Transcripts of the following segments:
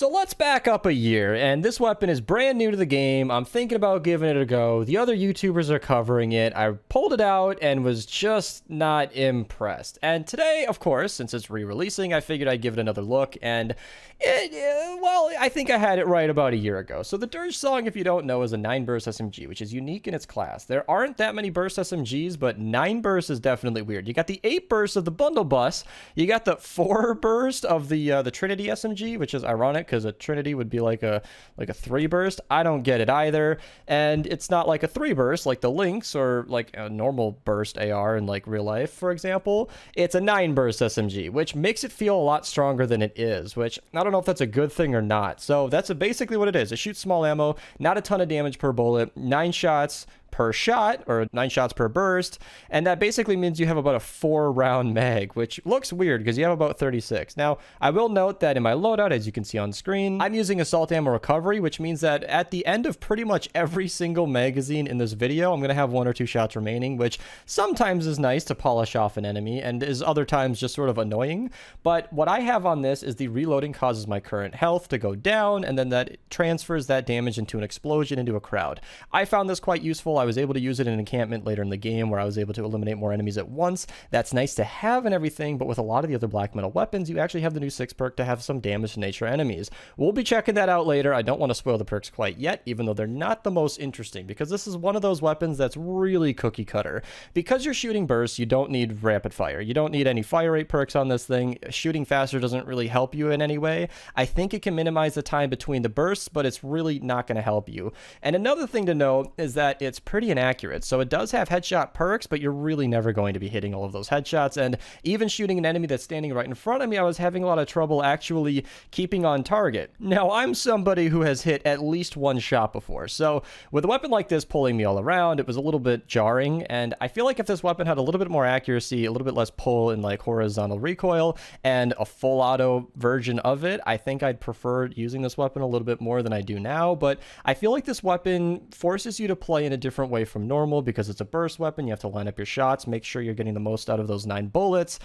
So let's back up a year, and this weapon is brand new to the game. I'm thinking about giving it a go. The other YouTubers are covering it. I pulled it out and was just not impressed. And today, of course, since it's re-releasing, I figured I'd give it another look, and well, I think I had it right about a year ago. So the Dirge song, if you don't know, is a 9-burst SMG, which is unique in its class. There aren't that many burst SMGs, but 9 burst is definitely weird. You got the 8 burst of the bundle bus, you got the 4 burst of the Trinity SMG, which is ironic because a Trinity would be like a 3 burst. I don't get it either, and it's not like a 3 burst like the Lynx or like a normal burst AR in like real life, for example. It's a 9 burst SMG, which makes it feel a lot stronger than it is, which I don't know if that's a good thing or not. So that's basically what it is. It shoots small ammo, not a ton of damage per bullet, 9 shots per shot, or 9 shots per burst, and that basically means you have about a 4-round mag, which looks weird because you have about 36. Now, I will note that in my loadout, as you can see on screen, I'm using assault ammo recovery, which means that at the end of pretty much every single magazine in this video, I'm going to have 1 or 2 shots remaining, which sometimes is nice to polish off an enemy and is other times just sort of annoying. But what I have on this is the reloading causes my current health to go down, and then that transfers that damage into an explosion into a crowd. I found this quite useful. I was able to use it in an encampment later in the game where I was able to eliminate more enemies at once. That's nice to have and everything, but with a lot of the other black metal weapons, you actually have the new 6 perk to have some damage to nature enemies. We'll be checking that out later. I don't want to spoil the perks quite yet, even though they're not the most interesting, because this is one of those weapons that's really cookie cutter. Because you're shooting bursts, you don't need rapid fire. You don't need any fire rate perks on this thing. Shooting faster doesn't really help you in any way. I think it can minimize the time between the bursts, but it's really not going to help you. And another thing to note is that it's pretty inaccurate. So it does have headshot perks, but you're really never going to be hitting all of those headshots. And even shooting an enemy that's standing right in front of me, I was having a lot of trouble actually keeping on target. Now, I'm somebody who has hit at least 1 shot before. So with a weapon like this pulling me all around, it was a little bit jarring. And I feel like if this weapon had a little bit more accuracy, a little bit less pull and like horizontal recoil, and a full auto version of it, I think I'd prefer using this weapon a little bit more than I do now. But I feel like this weapon forces you to play in a different way from normal because it's a burst weapon. You have to line up your shots, make sure you're getting the most out of those 9 bullets.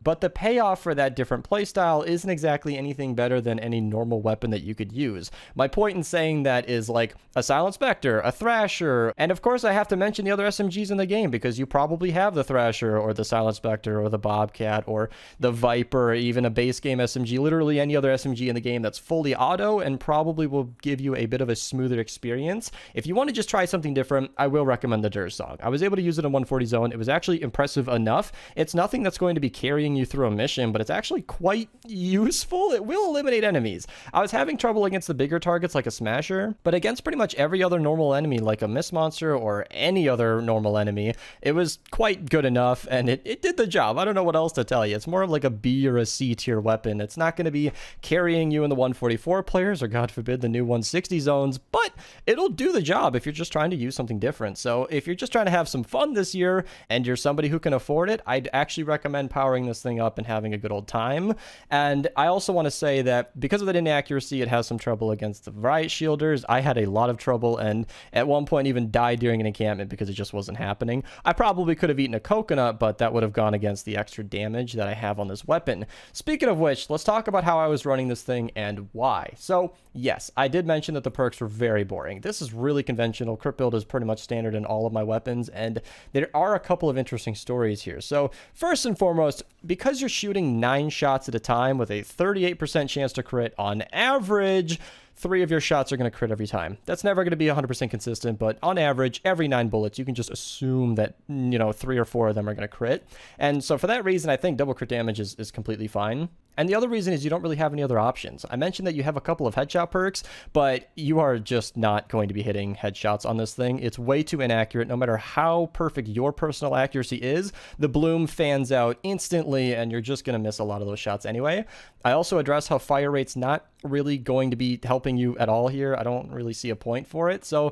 But the payoff for that different playstyle isn't exactly anything better than any normal weapon that you could use. My point in saying that is like a Silent Spectre, a Thrasher, and of course I have to mention the other SMGs in the game because you probably have the Thrasher or the Silent Spectre or the Bobcat or the Viper or even a base game SMG, literally any other SMG in the game that's fully auto and probably will give you a bit of a smoother experience. If you want to just try something different, I will recommend the Dirge song. I was able to use it in 140 zone. It was actually impressive enough. It's nothing that's going to be carrying you through a mission, but it's actually quite useful. It will eliminate enemies. I was having trouble against the bigger targets like a Smasher, but against pretty much every other normal enemy like a Mist Monster or any other normal enemy, it was quite good enough, and it did the job. I don't know what else to tell you. It's more of like a B or a C tier weapon. It's not going to be carrying you in the 144 players or God forbid the new 160 zones, but it'll do the job if you're just trying to use something different. So if you're just trying to have some fun this year and you're somebody who can afford it, I'd actually recommend powering this thing up and having a good old time. And I also want to say that because of that inaccuracy, it has some trouble against the Riot Shielders. I had a lot of trouble and at one point even died during an encampment because it just wasn't happening. I probably could have eaten a coconut, but that would have gone against the extra damage that I have on this weapon. Speaking of which, let's talk about how I was running this thing and why. So yes, I did mention that the perks were very boring. This is really conventional. Crit build is pretty much standard in all of my weapons, and there are a couple of interesting stories here. So first and foremost, because you're shooting 9 shots at a time with a 38% chance to crit on average, 3 of your shots are going to crit every time. That's never going to be 100% consistent, but on average, every 9 bullets, you can just assume that, 3 or 4 of them are going to crit. And so for that reason, I think double crit damage is completely fine. And the other reason is you don't really have any other options. I mentioned that you have a couple of headshot perks, but you are just not going to be hitting headshots on this thing. It's way too inaccurate. No matter how perfect your personal accuracy is, the bloom fans out instantly, and you're just going to miss a lot of those shots anyway. I also address how fire rate's not really going to be helping you at all here. I don't really see a point for it. So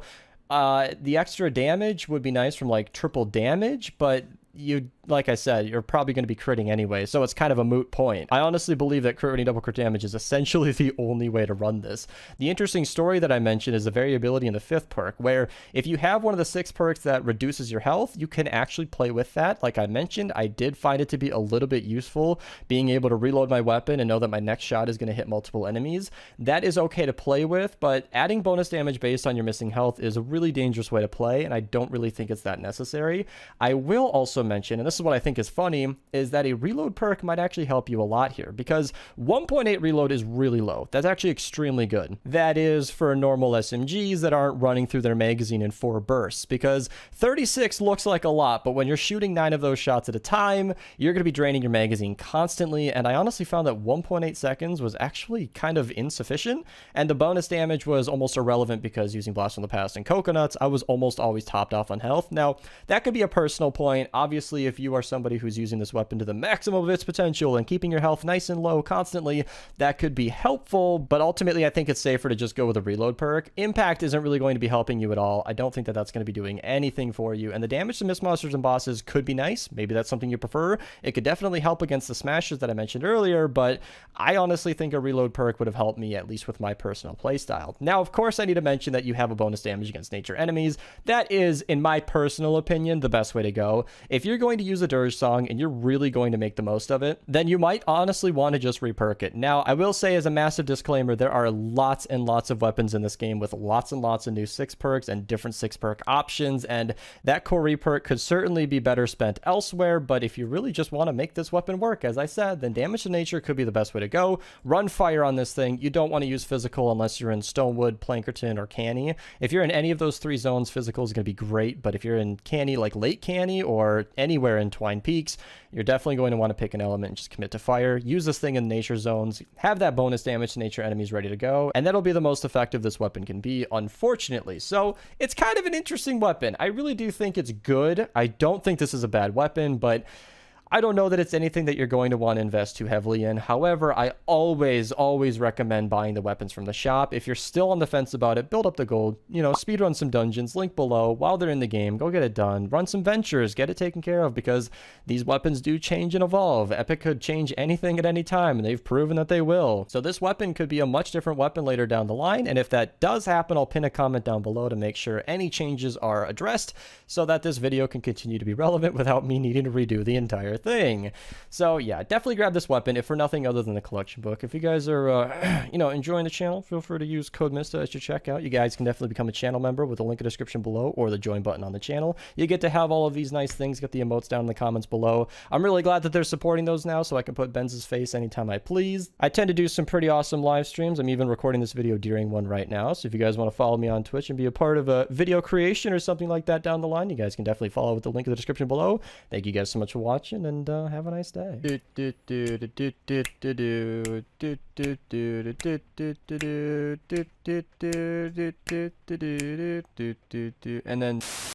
the extra damage would be nice from like triple damage, but you like I said, you're probably going to be critting anyway, so it's kind of a moot point. I honestly believe that crit rating double crit damage is essentially the only way to run this. The interesting story that I mentioned is the variability in the 5th perk, where if you have one of the 6 perks that reduces your health, you can actually play with that. Like I mentioned, I did find it to be a little bit useful, being able to reload my weapon and know that my next shot is going to hit multiple enemies. That is okay to play with, but adding bonus damage based on your missing health is a really dangerous way to play, and I don't really think it's that necessary. I will also mention, and this is what I think is funny, is that a reload perk might actually help you a lot here, because 1.8 reload is really low. That's actually extremely good. That is for normal SMGs that aren't running through their magazine in 4 bursts, because 36 looks like a lot, but when you're shooting 9 of those shots at a time, you're going to be draining your magazine constantly, and I honestly found that 1.8 seconds was actually kind of insufficient, and the bonus damage was almost irrelevant because using Blast from the Past and Coconuts, I was almost always topped off on health. Now, that could be a personal point. Obviously, if you are somebody who's using this weapon to the maximum of its potential and keeping your health nice and low constantly, that could be helpful, but ultimately, I think it's safer to just go with a reload perk. Impact isn't really going to be helping you at all. I don't think that that's going to be doing anything for you, and the damage to miss monsters and bosses could be nice. Maybe that's something you prefer. It could definitely help against the smashes that I mentioned earlier, but I honestly think a reload perk would have helped me, at least with my personal playstyle. Now, of course, I need to mention that you have a bonus damage against nature enemies. That is, in my personal opinion, the best way to go. If you're going to use a Dirge song and you're really going to make the most of it, then you might honestly want to just reperk it. Now, I will say as a massive disclaimer, there are lots and lots of weapons in this game with lots and lots of new 6 perks and different 6 perk options, and that core reperk could certainly be better spent elsewhere, but if you really just want to make this weapon work, as I said, then damage to nature could be the best way to go. Run fire on this thing. You don't want to use physical unless you're in Stonewood, Plankerton, or Canny. If you're in any of those 3 zones, physical is going to be great, but if you're in Canny, like Lake Canny, or anywhere in Twine Peaks, you're definitely going to want to pick an element and just commit to fire. Use this thing in nature zones, have that bonus damage to nature enemies ready to go, and that'll be the most effective this weapon can be, unfortunately. So it's kind of an interesting weapon. I really do think it's good. I don't think this is a bad weapon, but I don't know that it's anything that you're going to want to invest too heavily in. However, I always recommend buying the weapons from the shop. If you're still on the fence about it, build up the gold, speedrun some dungeons, link below. While they're in the game, go get it done. Run some ventures, get it taken care of, because these weapons do change and evolve. Epic could change anything at any time, and they've proven that they will. So this weapon could be a much different weapon later down the line, and if that does happen, I'll pin a comment down below to make sure any changes are addressed so that this video can continue to be relevant without me needing to redo the entire thing. So yeah, definitely grab this weapon if for nothing other than the collection book. If you guys are enjoying the channel, feel free to use code Mista at your checkout. You guys can definitely become a channel member with the link in the description below or the join button on the channel. You get to have all of these nice things, get the emotes down in the comments below. I'm really glad that they're supporting those now, so I can put Benz's face anytime I please. I tend to do some pretty awesome live streams. I'm even recording this video during one right now, so if you guys want to follow me on Twitch and be a part of a video creation or something like that down the line, you guys can definitely follow with the link in the description below. Thank you guys so much for watching, and have a nice day. And then